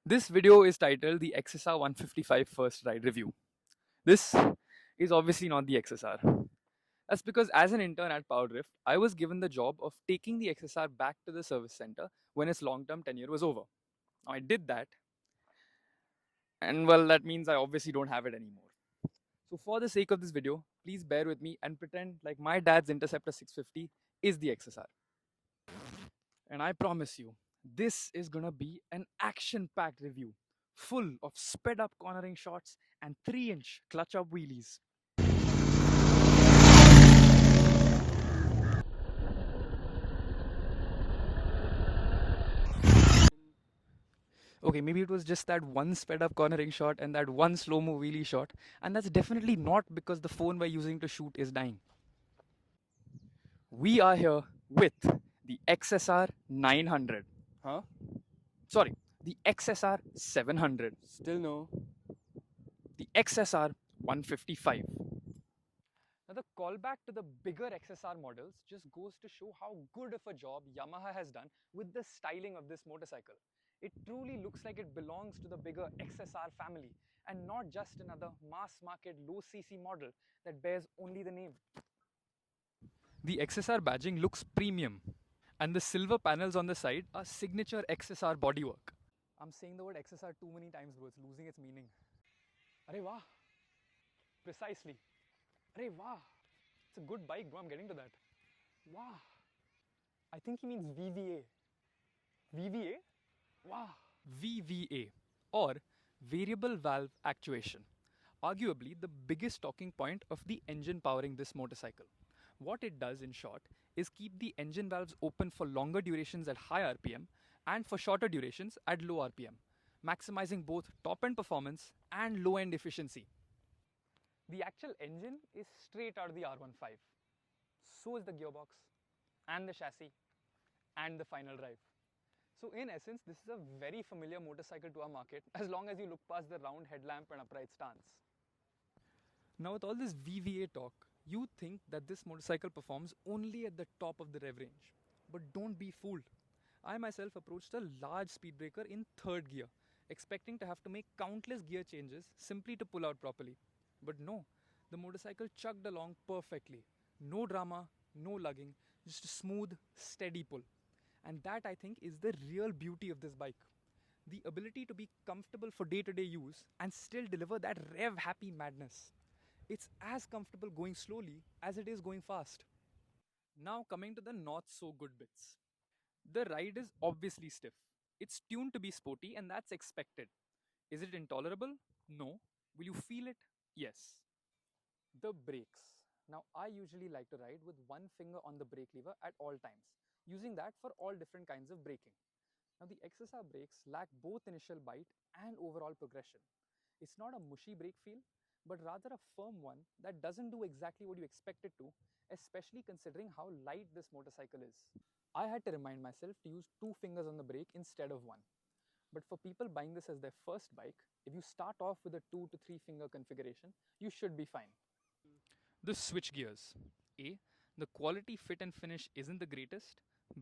This video is titled the XSR 155 First Ride Review. This is obviously not the XSR. That's because as an intern at PowerDrift, I was given the job of taking the XSR back to the service center when its long-term tenure was over. Now I did that, and well, that means I obviously don't have it anymore. So for the sake of this video, please bear with me and pretend like my dad's Interceptor 650 is the XSR. And I promise you, this is gonna be an action-packed review, full of sped-up cornering shots and 3-inch clutch-up wheelies. Okay, maybe it was just that one sped-up cornering shot and that one slow-mo wheelie shot, and that's definitely not because the phone we're using to shoot is dying. We are here with the XSR 900. Huh? Sorry, the XSR 700. Still no. The XSR 155. Now the callback to the bigger XSR models just goes to show how good of a job Yamaha has done with the styling of this motorcycle. It truly looks like it belongs to the bigger XSR family and not just another mass market low cc model that bears only the name. The XSR badging looks premium, and the silver panels on the side are signature XSR bodywork. I'm saying the word XSR too many times, bro. It's losing its meaning. Arey wah! Precisely. Arey wah! It's a good bike, bro. I'm getting to that. Wow. I think he means VVA. VVA? Wow. VVA, or Variable Valve Actuation. Arguably the biggest talking point of the engine powering this motorcycle. What it does, in short, is keep the engine valves open for longer durations at high RPM and for shorter durations at low RPM, maximizing both top-end performance and low-end efficiency. The actual engine is straight out of the R15. So is the gearbox, and the chassis, and the final drive. So in essence, this is a very familiar motorcycle to our market as long as you look past the round headlamp and upright stance. Now with all this VVA talk, you think that this motorcycle performs only at the top of the rev range. But don't be fooled. I myself approached a large speed breaker in 3rd gear, expecting to have to make countless gear changes simply to pull out properly. But no, the motorcycle chugged along perfectly. No drama, no lugging, just a smooth, steady pull. And that, I think, is the real beauty of this bike. The ability to be comfortable for day-to-day use and still deliver that rev-happy madness. It's as comfortable going slowly as it is going fast. Now coming to the not-so-good bits. The ride is obviously stiff. It's tuned to be sporty, and that's expected. Is it intolerable? No. Will you feel it? Yes. The brakes. Now, I usually like to ride with one finger on the brake lever at all times, using that for all different kinds of braking. Now, the XSR brakes lack both initial bite and overall progression. It's not a mushy brake feel, but rather a firm one that doesn't do exactly what you expect it to, especially considering how light this motorcycle is. I had to remind myself to use 2 fingers on the brake instead of 1. But for people buying this as their first bike, if you start off with a 2 to 3 finger configuration, you should be fine. The switch gears. A. The quality, fit and finish isn't the greatest.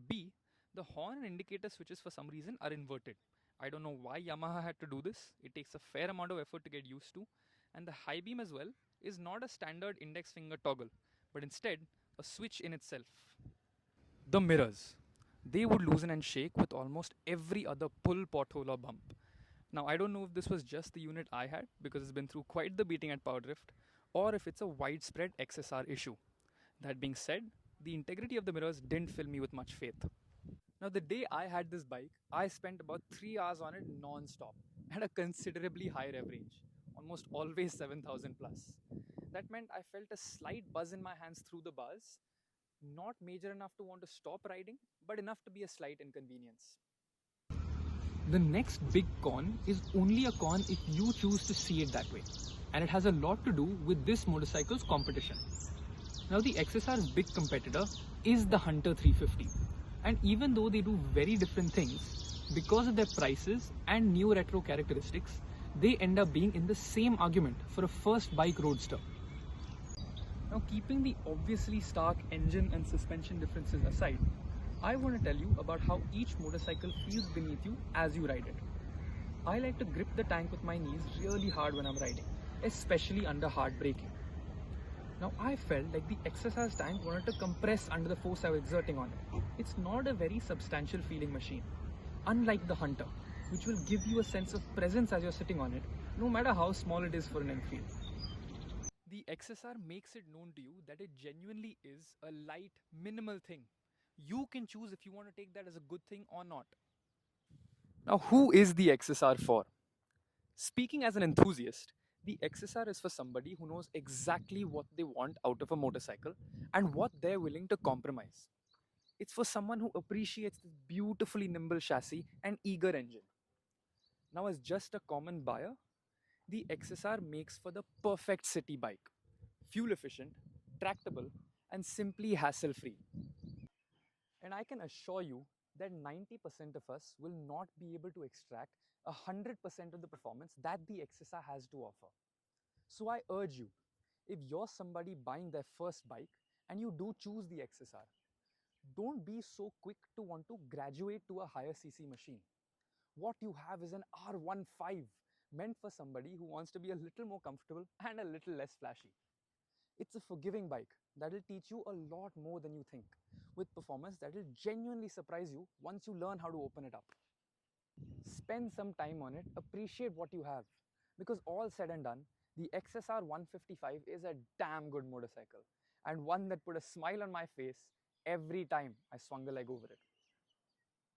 B. The horn and indicator switches for some reason are inverted. I don't know why Yamaha had to do this. It takes a fair amount of effort to get used to. And the high beam as well is not a standard index finger toggle, but instead a switch in itself. The mirrors. They would loosen and shake with almost every other pull, pothole or bump. Now I don't know if this was just the unit I had because it's been through quite the beating at PowerDrift, or if it's a widespread XSR issue. That being said, the integrity of the mirrors didn't fill me with much faith. Now the day I had this bike, I spent about 3 hours on it non-stop at a considerably high rev range, almost always 7,000 plus. That meant I felt a slight buzz in my hands through the bars, not major enough to want to stop riding, but enough to be a slight inconvenience. The next big con is only a con if you choose to see it that way. And it has a lot to do with this motorcycle's competition. Now the XSR's big competitor is the Hunter 350. And even though they do very different things, because of their prices and new retro characteristics, they end up being in the same argument for a first bike roadster. Now keeping the obviously stark engine and suspension differences aside, I want to tell you about how each motorcycle feels beneath you as you ride it. I like to grip the tank with my knees really hard when I'm riding, especially under hard braking. Now I felt like the XSR's tank wanted to compress under the force I was exerting on it. It's not a very substantial feeling machine, unlike the Hunter, which will give you a sense of presence as you're sitting on it, no matter how small it is for an Enfield. The XSR makes it known to you that it genuinely is a light, minimal thing. You can choose if you want to take that as a good thing or not. Now, who is the XSR for? Speaking as an enthusiast, the XSR is for somebody who knows exactly what they want out of a motorcycle and what they're willing to compromise. It's for someone who appreciates this beautifully nimble chassis and eager engine. Now, as just a common buyer, the XSR makes for the perfect city bike. Fuel efficient, tractable, and simply hassle free. And I can assure you that 90% of us will not be able to extract 100% of the performance that the XSR has to offer. So I urge you, if you're somebody buying their first bike and you do choose the XSR, don't be so quick to want to graduate to a higher CC machine. What you have is an R15 meant for somebody who wants to be a little more comfortable and a little less flashy. It's a forgiving bike that will teach you a lot more than you think, with performance that will genuinely surprise you once you learn how to open it up. Spend some time on it, appreciate what you have, because all said and done, the XSR 155 is a damn good motorcycle and one that put a smile on my face every time I swung a leg over it.